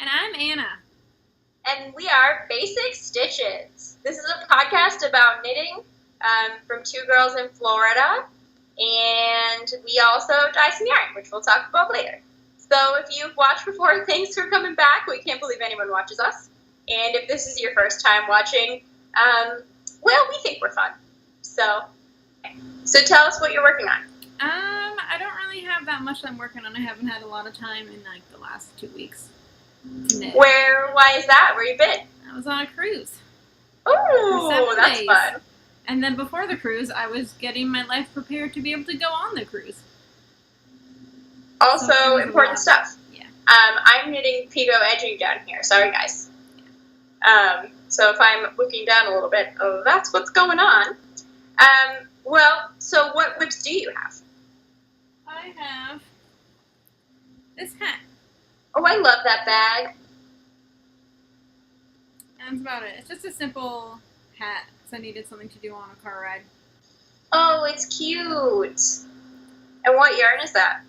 And I'm Anna. And we are Basic Stitches. This is a podcast about knitting from two girls in Florida. And we also dye some yarn, which we'll talk about later. So if you've watched before, thanks for coming back. We can't believe anyone watches us. And if this is your first time watching, well, we think we're fun. So tell us what you're working on. I don't really have that much I'm working on. I haven't had a lot of time in like the last 2 weeks. Why is that? Where you been? I was on a cruise. Oh, that's fun. And then before the cruise, I was getting my life prepared to be able to go on the cruise. Also, so important stuff. Yeah. I'm knitting Pico edging down here. Sorry, guys. So if I'm looking down a little bit, that's what's going on. Well, so what whips do you have? I have this hat. Oh, I love that bag. That's about it. It's just a simple hat, because I needed something to do on a car ride. Oh, it's cute. And what yarn is that?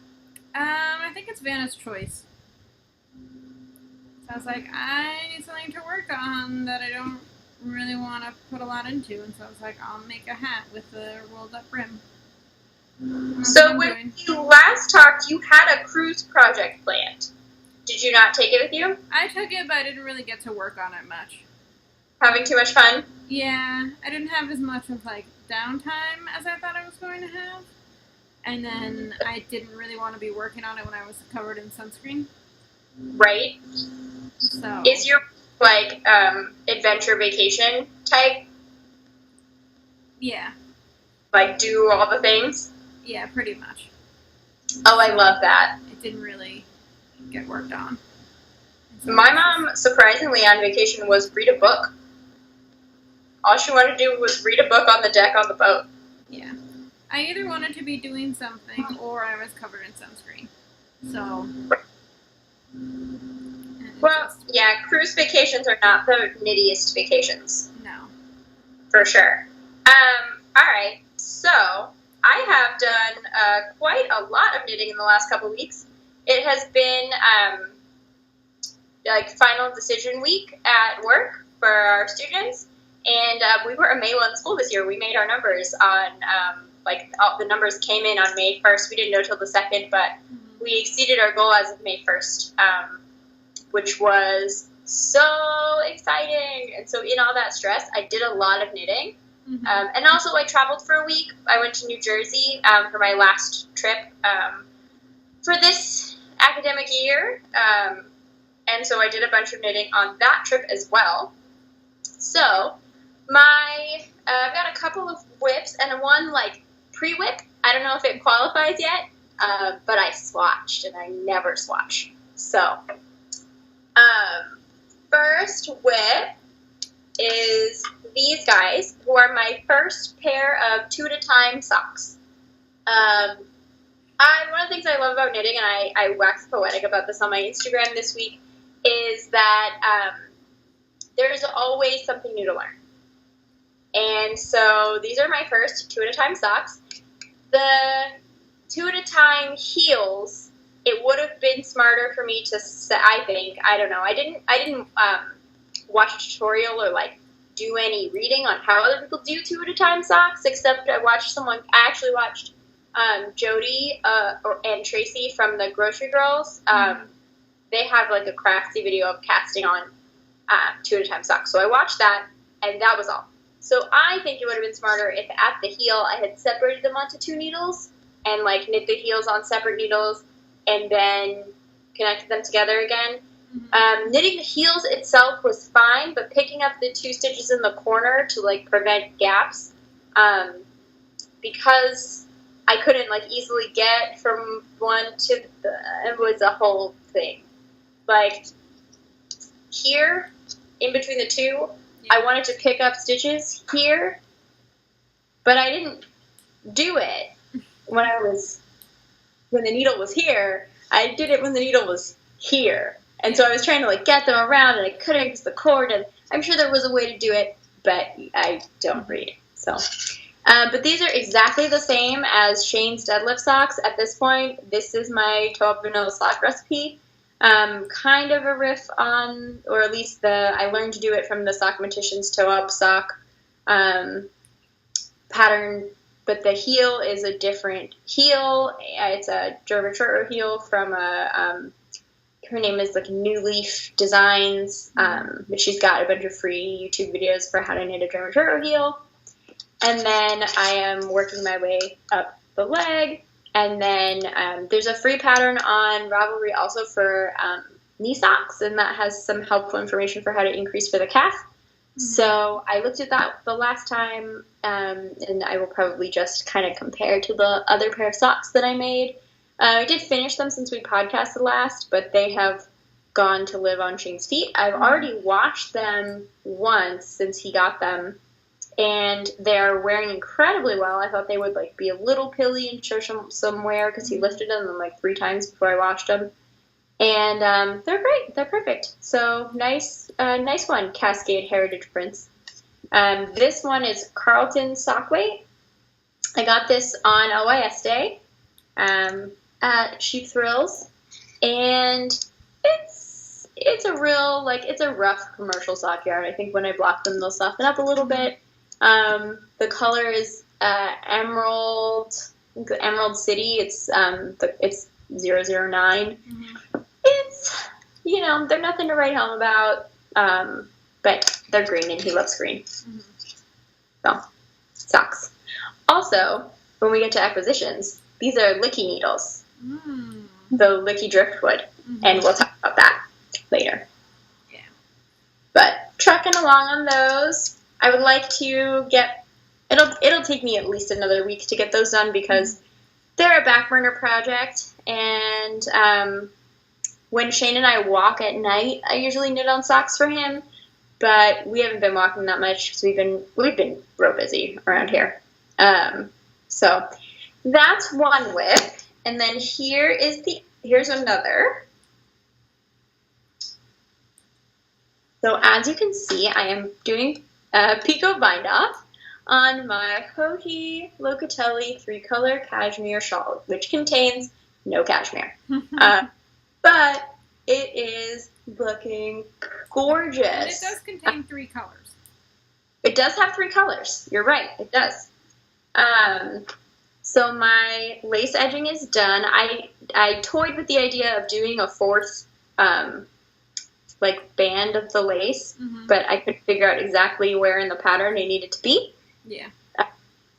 I think it's Vanna's Choice. So I was like, I need something to work on that I don't really want to put a lot into, and so I was like, I'll make a hat with a rolled up brim. So when you last talked, you had a cruise project planned. Did you not take it with you? I took it, but I didn't really get to work on it much. Having too much fun? Yeah, I didn't have as much of like downtime as I thought I was going to have. And then I didn't really want to be working on it when I was covered in sunscreen. Right. So is your like adventure vacation type? Yeah. Like do all the things? Yeah, pretty much. Oh, I love that. It didn't really get worked on. So my mom, surprisingly, on vacation was read a book. All she wanted to do was read a book on the deck on the boat. Yeah. I either wanted to be doing something or I was covered in sunscreen. So. Well, yeah, cruise vacations are not the knittiest vacations. No. For sure. Alright, so I have done quite a lot of knitting in the last couple weeks. It has been like final decision week at work for our students, and we were a May 1 school this year. We made our numbers on, all the numbers came in on May 1st. We didn't know till the 2nd, but we exceeded our goal as of May 1st, which was so exciting. And so in all that stress, I did a lot of knitting. Mm-hmm. And also I traveled for a week. I went to New Jersey for my last trip for this academic year. And so I did a bunch of knitting on that trip as well. So I've got a couple of whips and one like pre-whip. I don't know if it qualifies yet, but I swatched and I never swatch. So first whip is these guys, who are my first pair of 2 at a time socks. One of the things I love about knitting, and I wax poetic about this on my Instagram this week, is that there's always something new to learn. And so these are my first 2 at a time socks. The 2 at a time heels, it would have been smarter for me to say, I think, I don't know. I didn't watch a tutorial or like do any reading on how other people do 2 at a time socks, except I actually watched Joji and Tracy from the Grocery Girls. They have like a craftsy video of casting on 2 at a time socks. So I watched that, and that was all. So I think it would have been smarter if at the heel I had separated them onto 2 needles and like knit the heels on separate needles and then connected them together again. Mm-hmm. Knitting the heels itself was fine, but picking up the 2 stitches in the corner to like prevent gaps, because I couldn't like easily get from one to it was a whole thing. Like here, in between the 2, yeah. I wanted to pick up stitches here, but I didn't do it when the needle was here. I did it when the needle was here. And so I was trying to like get them around, and I couldn't because the cord, and I'm sure there was a way to do it, but I don't read. So, but these are exactly the same as Shane's Deadlift socks. At this point, this is my toe up vanilla sock recipe. Kind of a riff on, or at least I learned to do it from the Sock Matician's Toe Up sock pattern, but the heel is a different heel. It's a German short row heel from her name is like New Leaf Designs, but she's got a bunch of free YouTube videos for how to knit a German short row heel. And then I am working my way up the leg. And then there's a free pattern on Ravelry also for knee socks, and that has some helpful information for how to increase for the calf. So I looked at that the last time, and I will probably just kind of compare to the other pair of socks that I made. I did finish them since we podcasted last, but they have gone to live on Shane's feet. I've already washed them once since he got them, and they're wearing incredibly well. I thought they would like be a little pilly and show some wear because he lifted them like 3 times before I washed them. And they're great. They're perfect. So nice one, Cascade Heritage Prints. This one is Carlton Sock weight. I got this on LYS Day at Sheep Thrills, and it's a real it's a rough commercial sock yarn. I think when I block them, they'll soften up a little bit. The color is Emerald City. It's 009. It's, they're nothing to write home about, but they're green, and he loves green. So, socks. Also, when we get to acquisitions, these are Licky needles, the Licky driftwood, and we'll talk about that later. Yeah. But trucking along on those, I would like to get. It'll take me at least another week to get those done because they're a back burner project, and when Shane and I walk at night, I usually knit on socks for him, but we haven't been walking that much because we've been real busy around here. So that's one whip, and then here's another. So as you can see, I am doing a picot bind off on my Joji Locatelli 3-color cashmere shawl, which contains no cashmere. But it is looking gorgeous. And it does contain 3 colors. It does have 3 colors. You're right. It does. So my lace edging is done. I toyed with the idea of doing a 4th band of the lace, but I couldn't figure out exactly where in the pattern it needed to be. Yeah.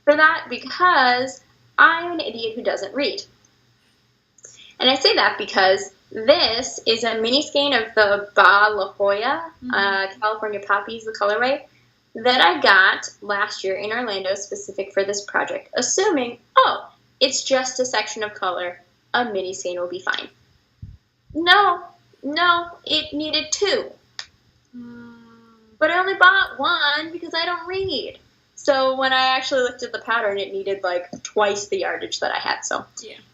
For that, because I'm an idiot who doesn't read. And I say that because this is a mini skein of the Bahh La Jolla, California Poppies, the colorway, that I got last year in Orlando specific for this project, assuming, it's just a section of color, a mini skein will be fine. No, it needed 2. But I only bought 1 because I don't read. So when I actually looked at the pattern, it needed twice the yardage that I had. So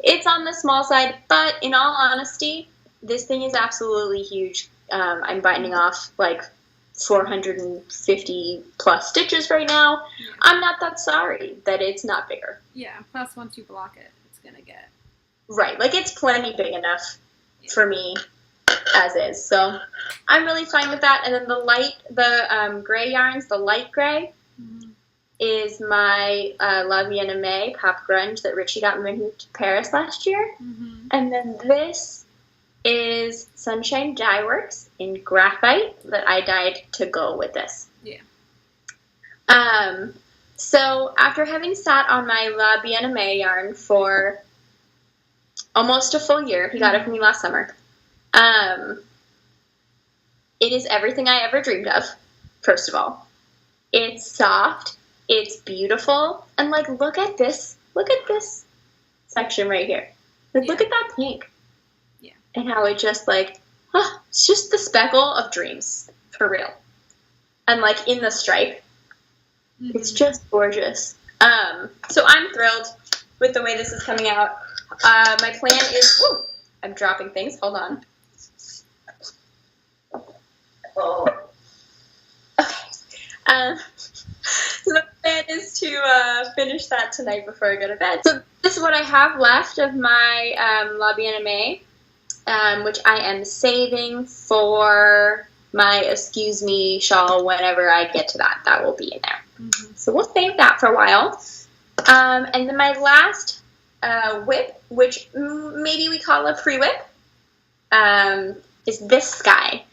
it's on the small side, but in all honesty, this thing is absolutely huge. I'm binding off 450 plus stitches right now. I'm not that sorry that it's not bigger. Yeah, plus once you block it, it's going to get... Right, it's plenty big enough for me as is. So I'm really fine with that. And then the gray yarns, the light gray, is my Bien Aimee Pop Grunge that Richie got me to Paris last year. And then this is Sunshinedye.works in Graphite that I dyed to go with this. Yeah. So after having sat on my Bien Aimee yarn for almost a full year, he got it from me last summer. It is everything I ever dreamed of, first of all. It's soft. It's beautiful, and look at this section right here. Look at that pink. Yeah. And how it just it's just the speckle of dreams, for real. And in the stripe, it's just gorgeous. So I'm thrilled with the way this is coming out. My plan is, I'm dropping things, hold on. Okay. So the plan is to finish that tonight before I go to bed. So this is what I have left of my Bien Aimee. which I am saving for my excuse me shawl whenever I get to that. That will be in there. Mm-hmm. So we'll save that for a while. And then my last whip, which maybe we call a pre-whip, is this guy.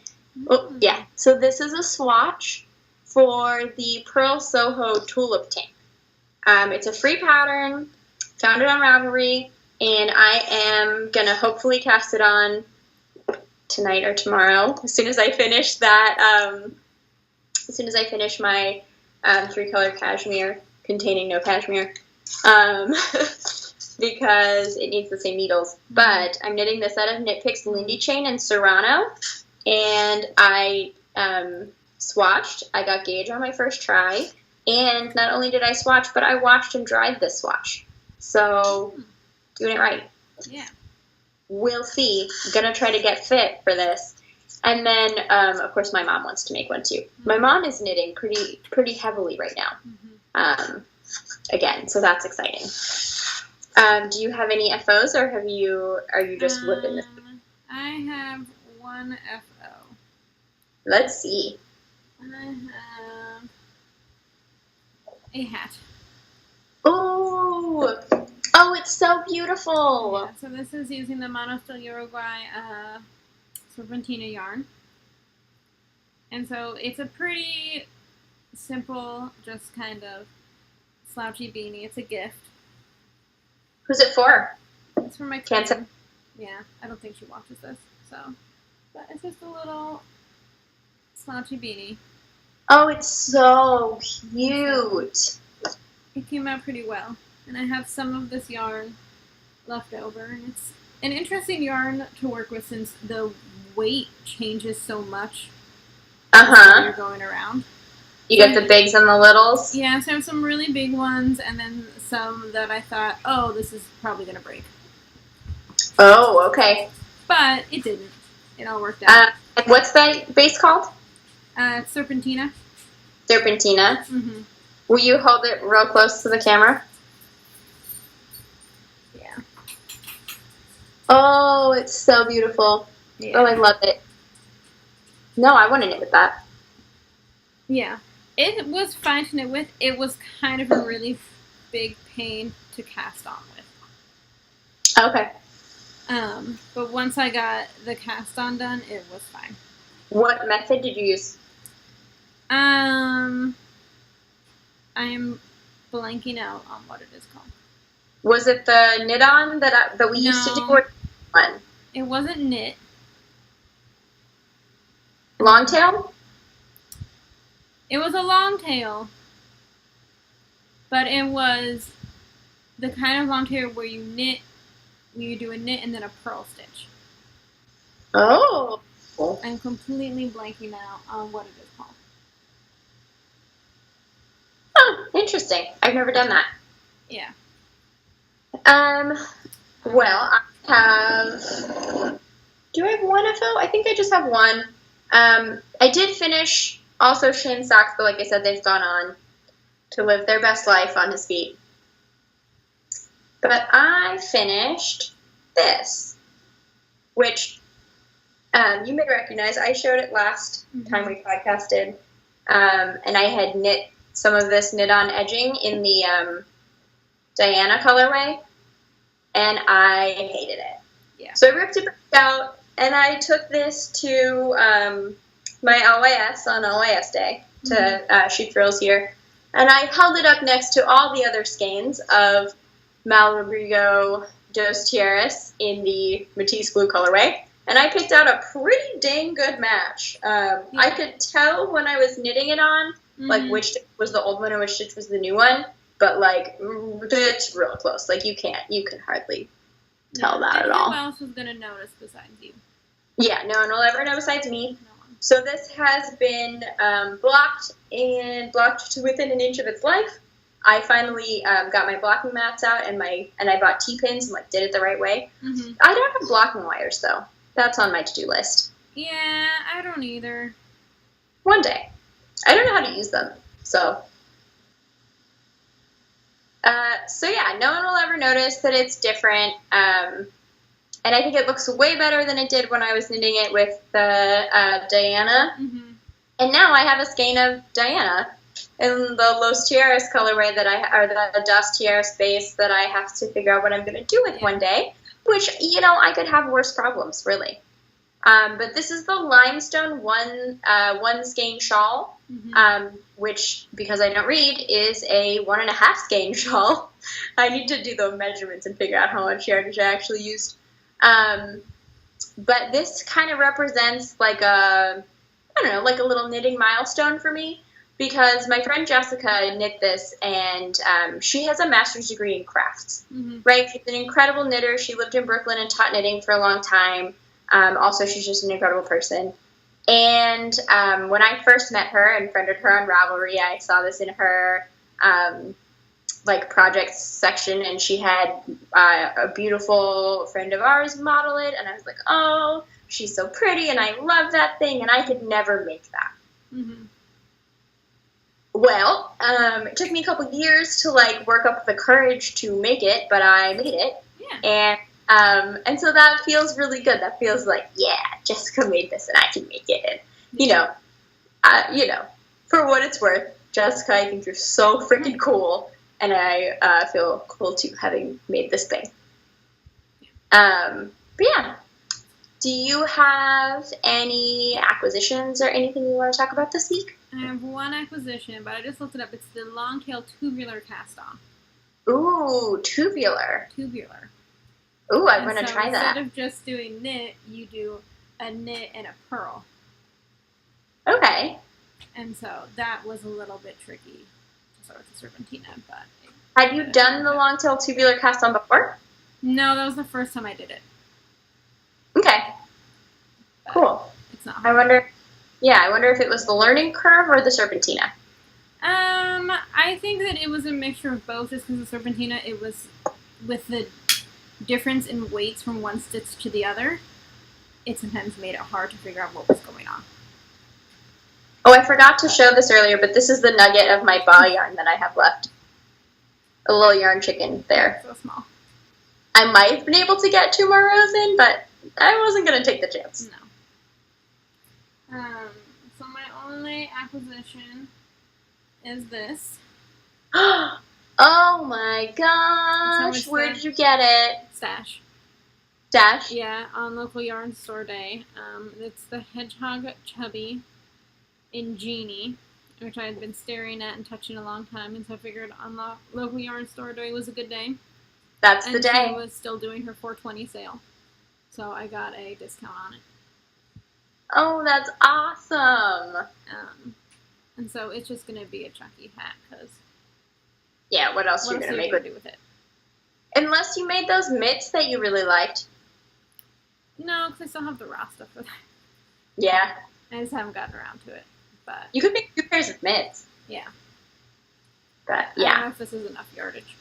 Oh, yeah. So this is a swatch for the Purl Soho Tulip tank. It's a free pattern, found it on Ravelry, and I am going to hopefully cast it on tonight or tomorrow as soon as I finish that, as soon as I finish my 3-color cashmere containing no cashmere, because it needs the same needles. But I'm knitting this out of Knitpicks Lindy chain and Serano, and I swatched. I got gauge on my first try, and not only did I swatch, but I washed and dried this swatch. So, doing it right. Yeah. We'll see. I'm going to try to get fit for this. And then, of course, my mom wants to make one too. Mm-hmm. My mom is knitting pretty heavily right now. Mm-hmm. Again, so that's exciting. Do you have any FOs, or are you just whipping this? I have one FO. Let's see. I have a hat. Oh, it's so beautiful. Yeah, so this is using the Manos del Uruguay Serpentina yarn. And so it's a pretty simple, just kind of slouchy beanie. It's a gift. Who's it for? It's for my cousin. Yeah, I don't think she watches this. So, but it's just a little slouchy beanie. Oh, it's so cute. It came out pretty well. And I have some of this yarn left over. And it's an interesting yarn to work with since the weight changes so much when you're going around. You got the bigs and the littles? Yeah, so I have some really big ones and then some that I thought, oh, this is probably going to break. Oh, okay. But it didn't. It all worked out. And what's that base called? It's Serpentina. Serpentina? Mm-hmm. Will you hold it real close to the camera? Yeah. Oh, it's so beautiful. Yeah. Oh, I love it. No, I want to knit with that. Yeah. It was fine to knit with. It was kind of a really big pain to cast on with. Okay. But once I got the cast on done, it was fine. What method did you use? I am blanking out on what it is called. Was it the knit-on that we used to do, or one? It wasn't knit. Long tail? It was a long tail, but it was the kind of long tail where you do a knit and then a purl stitch. Oh. I'm completely blanking out on what it is called. Oh, interesting. I've never done that. Yeah. Well, I have... Do I have one FO? I think I just have one. I did finish also Shane's socks, but like I said, they've gone on to live their best life on his feet. But I finished this, which you may recognize. I showed it last time we podcasted, and I had knit some of this knit-on edging in the Diana colorway, and I hated it. Yeah. So I ripped it back out, and I took this to my LYS on LYS Day to shoot drills here, and I held it up next to all the other skeins of Malabrigo Dos Tierras in the Matisse blue colorway, and I picked out a pretty dang good match. I could tell when I was knitting it on, like, which stitch was the old one and which stitch was the new one, but, like, it's real close. Like, you can hardly tell that at all. Who else is going to notice besides you? Yeah, no one will ever know besides me. No one. So this has been blocked to within an inch of its life. I finally got my blocking mats out and I bought T-pins and, like, did it the right way. I don't have blocking wires, though. That's on my to-do list. Yeah, I don't either. One day. I don't know how to use them, so. So yeah, no one will ever notice that it's different. And And I think it looks way better than it did when I was knitting it with the Diana. Mm-hmm. And now I have a skein of Diana in the Los Tierras colorway or the Dust Tierras base that I have to figure out what I'm going to do with one day, which, I could have worse problems, really. But this is the Limestone one skein shawl, which, because I don't read, is a 1.5 skein shawl. I need to do the measurements and figure out how much yardage I actually used. But this kind of represents like a little knitting milestone for me, because my friend Jessica knit this, and she has a master's degree in crafts, right? She's an incredible knitter. She lived in Brooklyn and taught knitting for a long time. Also, she's just an incredible person. And when I first met her and friended her on Ravelry, I saw this in her projects section, and she had a beautiful friend of ours model it, and I was like, oh, she's so pretty, and I love that thing, and I could never make that. Well, it took me a couple years to work up the courage to make it, but I made it. Yeah. And so that feels really good. That feels like, yeah, Jessica made this and I can make it. And, for what it's worth, Jessica, I think you're so freaking cool, and I feel cool too, having made this thing. But yeah. Do you have any acquisitions or anything you want to talk about this week? I have one acquisition, but I just looked it up. It's the long tail tubular cast on. Ooh, tubular. Ooh, I'm going to try that. Instead of just doing knit, you do a knit and a purl. Okay. And so that was a little bit tricky to start with the Serpentina, but... Had you done the long tail tubular cast on before? No, that was the first time I did it. Okay. But cool. It's not hard. I wonder if it was the learning curve or the Serpentina. I think that it was a mixture of both, just because the Serpentina, it was with the difference in weights from one stitch to the other, it sometimes made it hard to figure out what was going on. Oh, I forgot to show this earlier, but this is the nugget of my Bahh yarn that I have left. A little yarn chicken there. So small. I might have been able to get 2 more rows in, but I wasn't going to take the chance. No. So my only acquisition is this. Oh my gosh! Where did you get it? Stash. Stash? Yeah, on Local Yarn Store Day. It's the Hedgehog Chubby in Genie, which I had been staring at and touching a long time, and so I figured on the Local Yarn Store Day was a good day. That's the day. And she was still doing her 420 sale, so I got a discount on it. Oh, that's awesome! And so it's just going to be a chunky hat, because... Yeah, what else are you going to make with it? Unless you made those mitts that you really liked. No, because I still have the raw stuff for that. Yeah. I just haven't gotten around to it. But you could make 2 pairs of mitts. Yeah. But, yeah. I don't know if this is enough yardage.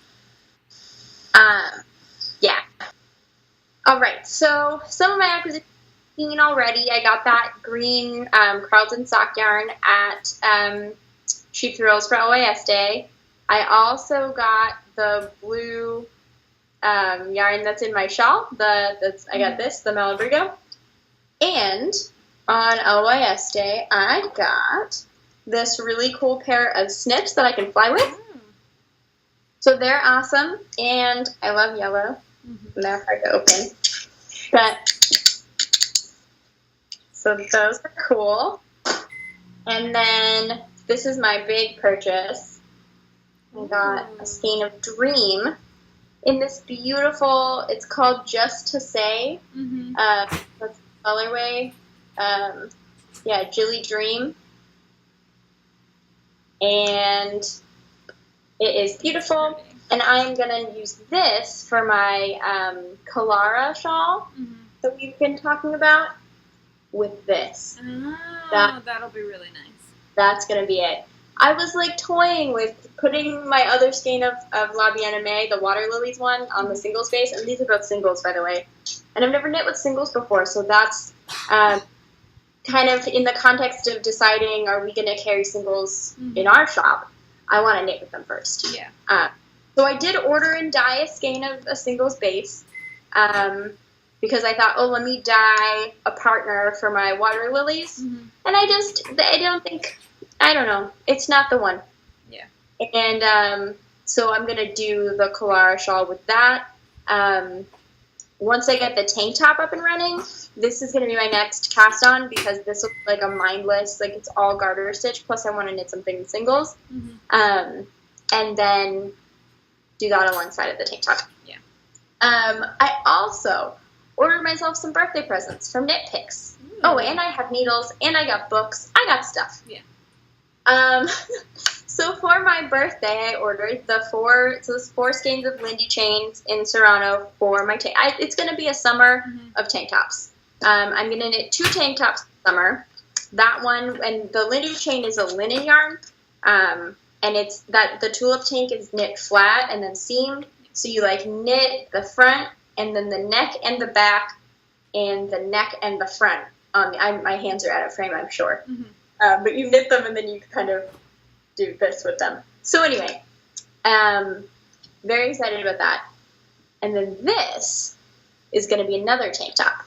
Yeah. Alright, so some of my acquisitions already. I got that green Carlton Sock yarn at Cheap Thrills for OAS Day. I also got the blue yarn that's in my shawl. I got this, the Malabrigo. And on OAS Day, I got this really cool pair of snips that I can fly with. So they're awesome, and I love yellow. They're hard to open. But, so those are cool. And then this is my big purchase. I got a skein of Dream in this beautiful, it's called Just to Say. That's the colorway. Jilly Dream. And it is beautiful. And I'm going to use this for my Kalara shawl that we've been talking about with this. Oh, that'll be really nice. That's going to be it. I was toying with putting my other skein of Bien Aimee, the Water Lilies one, on the singles base. And these are both singles, by the way. And I've never knit with singles before, so that's kind of in the context of deciding, are we going to carry singles in our shop? I want to knit with them first. Yeah. So I did order and dye a skein of a singles base. because I thought, oh, let me dye a partner for my water lilies. Mm-hmm. And I don't know. It's not the one. Yeah. And so I'm going to do the Kalara shawl with that. Once I get the tank top up and running, this is going to be my next cast on, because this looks like a mindless, like it's all garter stitch, plus I want to knit something in singles. Mm-hmm. And then do that alongside of the tank top. Yeah. I also ordered myself some birthday presents from Knitpicks. Ooh. Oh, and I have needles, and I got books. I got stuff. Yeah. So for my birthday, I ordered the 4 skeins of Lindy chains in Serano for my tank. It's going to be a summer of tank tops. I'm going to knit 2 tank tops this summer. That one, and the Lindy chain is a linen yarn, and it's that the Tulip tank is knit flat and then seamed. So you like knit the front and then the neck and the back and the neck and the front. My hands are out of frame, I'm sure. Mm-hmm. But you knit them and then you kind of do this with them. So anyway, very excited about that. And then this is going to be another tank top.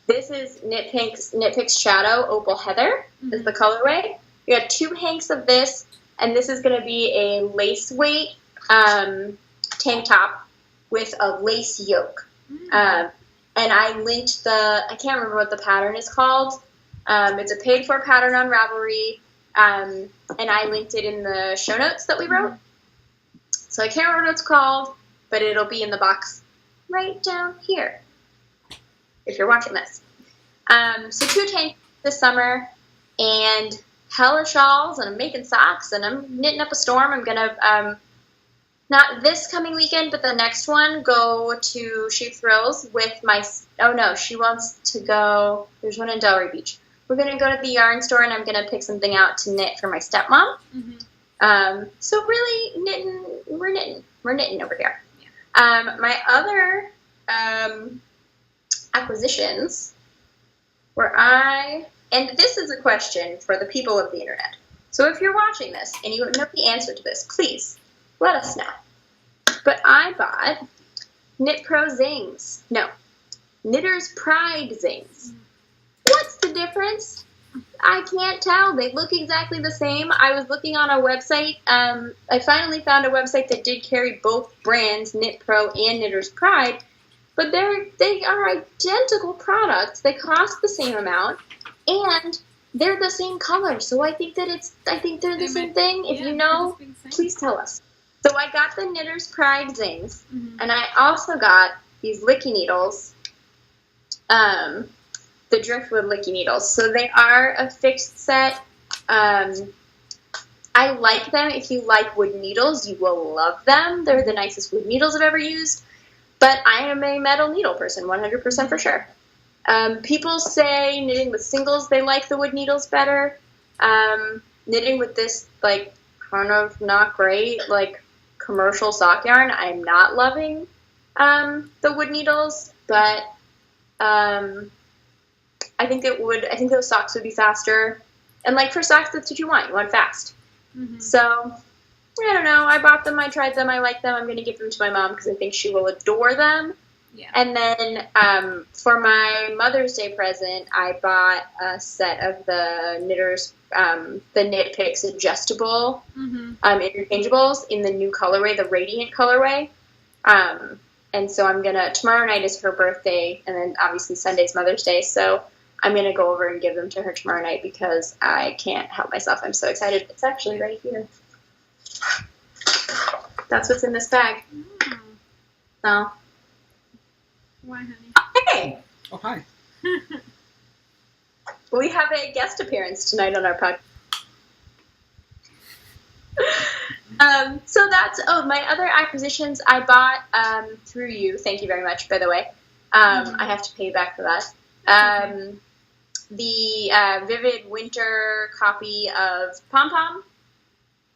This is Knitpicks Shadow Opal Heather is the colorway. We got 2 hanks of this, and this is going to be a lace weight tank top with a lace yoke. And I linked I can't remember what the pattern is called. It's a paid for pattern on Ravelry. And I linked it in the show notes that we wrote. So I can't remember what it's called, but it'll be in the box right down here if you're watching this. So 2 tanks this summer, and hella shawls, and I'm making socks, and I'm knitting up a storm. I'm going to, not this coming weekend, but the next one, go to Shoot Thrills with she wants to go, there's one in Delray Beach. We're going to go to the yarn store, and I'm going to pick something out to knit for my stepmom. Mm-hmm. So really we're knitting over here. Yeah. My other acquisitions and this is a question for the people of the internet. So if you're watching this and you know the answer to this, please let us know. But I bought Knit Pro Zings. No, Knitter's Pride Zings. What's the difference? I can't tell. They look exactly the same. I was looking on a website. I finally found a website that did carry both brands, Knit Pro and Knitter's Pride, but they are identical products. They cost the same amount, and they're the same color. So I think they're the same thing. If you know, please tell us. So I got the Knitter's Pride Zings, and I also got these Licky Needles. The Driftwood Licky Needles. So they are a fixed set. I like them. If you like wood needles, you will love them. They're the nicest wood needles I've ever used. But I am a metal needle person, 100% for sure. People say knitting with singles, they like the wood needles better. Knitting with this, like, kind of not great, like, commercial sock yarn, I'm not loving the wood needles, but I think those socks would be faster. And, like, for socks, that's what you want. You want fast. Mm-hmm. So, I don't know. I bought them. I tried them. I like them. I'm going to give them to my mom because I think she will adore them. Yeah. And then for my Mother's Day present, I bought a set of the the Knitpicks adjustable interchangeables in the new colorway, the Radiant colorway. And so tomorrow night is her birthday, and then obviously Sunday's Mother's Day, so I'm going to go over and give them to her tomorrow night because I can't help myself. I'm so excited. It's actually right here. That's what's in this bag. So. Why, honey? Hey! Oh, hi. We have a guest appearance tonight on our podcast. So that's, my other acquisitions I bought through you. Thank you very much, by the way. I have to pay back for that. The Vivid Winter copy of Pom Pom.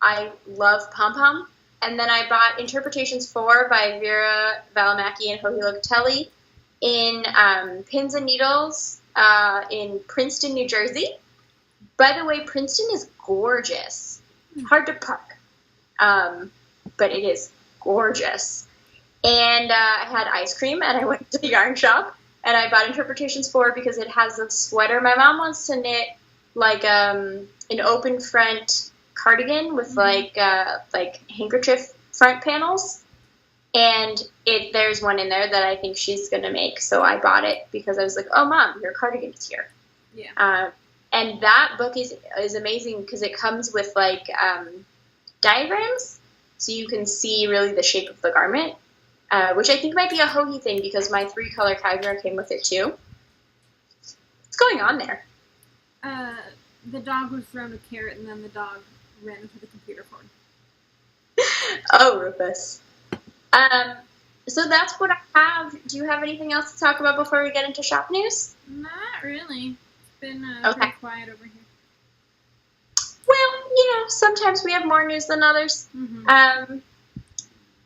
I love Pom Pom. And then I bought Interpretations 4 by Vera Valimaki and Joji Locatelli in Pins and Needles in Princeton, New Jersey. By the way, Princeton is gorgeous. Hard to park. But it is gorgeous. And I had ice cream, and I went to the yarn shop, and I bought interpretations for it because it has a sweater. My mom wants to knit like an open front cardigan with like handkerchief front panels, and there's one in there that I think she's gonna make. So I bought it because I was like, oh mom, your cardigan is here. Yeah. And that book is amazing because it comes with like diagrams, so you can see really the shape of the garment, which I think might be a Hoagie thing because my 3-color Cashmere came with it too. What's going on there? The dog was thrown a carrot, and then the dog ran into the computer cord. Oh, Rufus. So that's what I have. Do you have anything else to talk about before we get into shop news? Not really. It's been Okay. pretty quiet over here. Well, sometimes we have more news than others. Mm-hmm.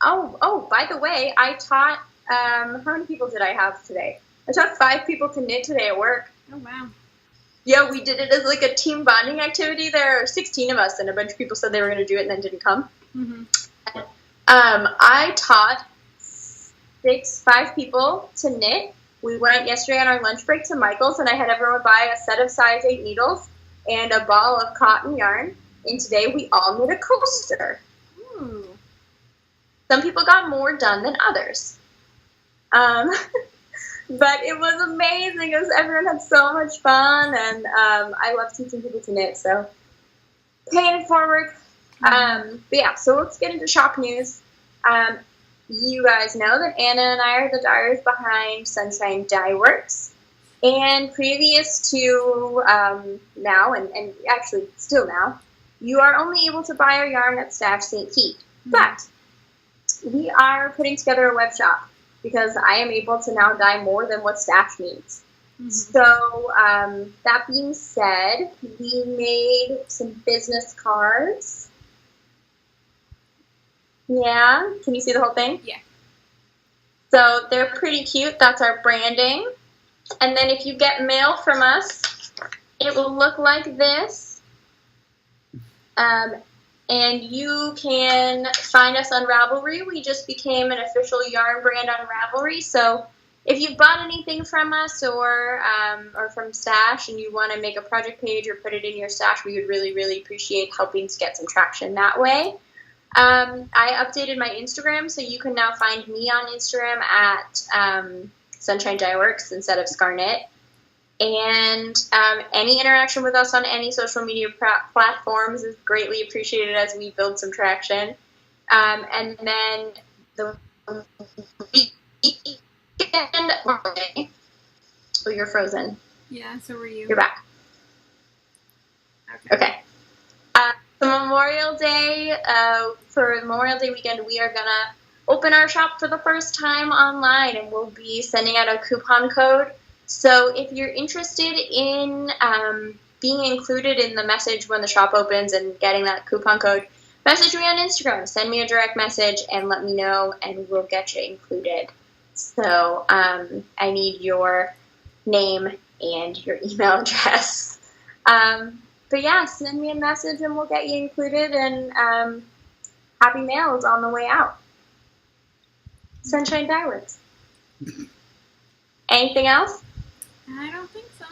Oh, by the way, I taught, how many people did I have today? I taught 5 people to knit today at work. Oh, wow. Yeah, we did it as like a team bonding activity. There are 16 of us, and a bunch of people said they were going to do it and then didn't come. Mm-hmm. I taught 5 people to knit. We went yesterday on our lunch break to Michael's, and I had everyone buy a set of size 8 needles and a ball of cotton yarn. And today we all knit a coaster. Ooh. Some people got more done than others. But it was amazing. Everyone had so much fun, and I love teaching people to knit, so paying it forward. But yeah, so let's get into shop news. You guys know that Anna and I are the dyers behind Sunshinedye.works. And previous to now, and actually still now, you are only able to buy our yarn at Stash St. Pete. But we are putting together a web shop because I am able to now dye more than what Stash needs. Mm-hmm. So that being said, we made some business cards. Yeah, can you see the whole thing? Yeah. So they're pretty cute. That's our branding. And then if you get mail from us, it will look like this. And you can find us on Ravelry. We just became an official yarn brand on Ravelry. So if you've bought anything from us or from Stash and you want to make a project page or put it in your stash, we would really, really appreciate helping to get some traction that way. I updated my Instagram, so you can now find me on Instagram at Sunshinedye.works instead of Scarlett. And any interaction with us on any social media platforms is greatly appreciated as we build some traction. And then the weekend... Oh, you're frozen. Yeah, so were you. You're back. Okay. Memorial Day, for Memorial Day weekend, we are going to open our shop for the first time online, and we'll be sending out a coupon code. So if you're interested in being included in the message when the shop opens and getting that coupon code, message me on Instagram, send me a direct message, and let me know, and we'll get you included. So I need your name and your email address. But yeah, send me a message and we'll get you included, and happy mail is on the way out. Sunshinedye.works. Anything else? I don't think so.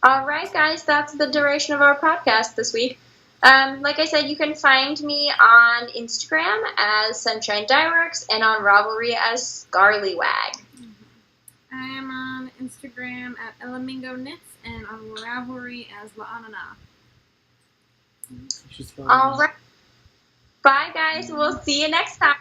All right, guys, that's the duration of our podcast this week. Like I said, you can find me on Instagram as Sunshinedye.works and on Ravelry as Scarlywag. I am on Instagram at Elamingo Knits and on Ravelry as La Anana. All right. Bye, guys. We'll see you next time.